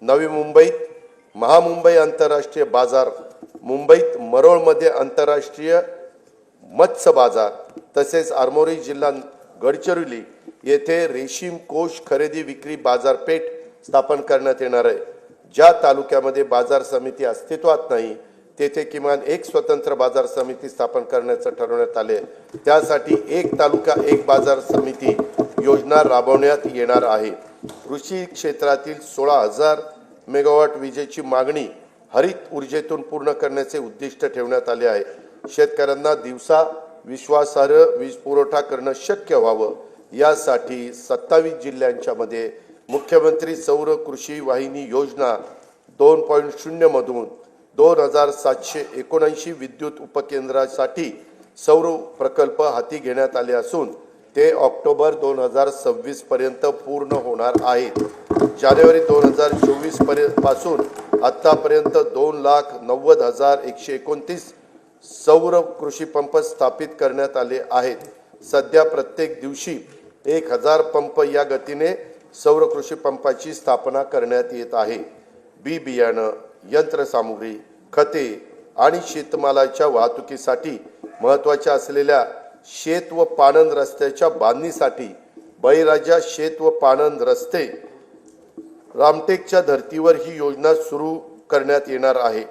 नवी मुंबईत महामुंबई आंतरराष्ट्रीय बाजार, मुंबईत मरोळमध्ये आंतरराष्ट्रीय मत्स्य बाजार, तसेच आरमोरी जिल्हा गडचिरोली येथे रेशीम कोष खरेदी विक्री बाजारपेठ स्थापन करण्यात येणार आहे। ज्या तालुक्यामध्ये बाजार समिती अस्तित्वात नाही तेथे किमान एक स्वतंत्र बाजार समिती स्थापन करण्याचे ठरवण्यात आले। त्यासाठी एक तालुका एक बाजार समिती योजना राबवण्यात येणार आहे। कृषी क्षेत्रातील 16,000 मेगावॉट विजेची मागणी हरित ऊर्जेतून पूर्ण करण्याचे उद्दिष्ट ठेवण्यात आले आहे। शेतकऱ्यांना दिवसा विश्वासार्ह वीज पुरवठा करणे शक्य व्हावं यासाठी 27 जिल्ह्यांच्या मध्ये मुख्यमंत्री सौर कृषी वाहिनी योजना 2.0 मधून 2779 विद्युत उपकेंद्रासाठी सौर प्रकल्प हाती घेण्यात आले असून ते ऑक्टोबर 2026 पर्यंत पूर्ण होणार आहेत। जानेवारी 2024 पासून आतापर्यंत 2,90,129 सौर कृषी पंप स्थापित करण्यात आले आहेत। सध्या प्रत्येक दिवशी 1000 पंप या गतीने सौर कृषी पंपाची स्थापना करण्यात येत आहे। बी बियाणं, यंत्रसामुग्री, खते आणि शेतमालाच्या वाहतुकीसाठी महत्त्वाच्या असलेल्या शेत व पाणंद रस्त्याच्या बांधणीसाठी बळीराजा शेत व पाणंद रस्ते रामटेकच्या धर्तीवर ही योजना सुरू करण्यात येणार आहे।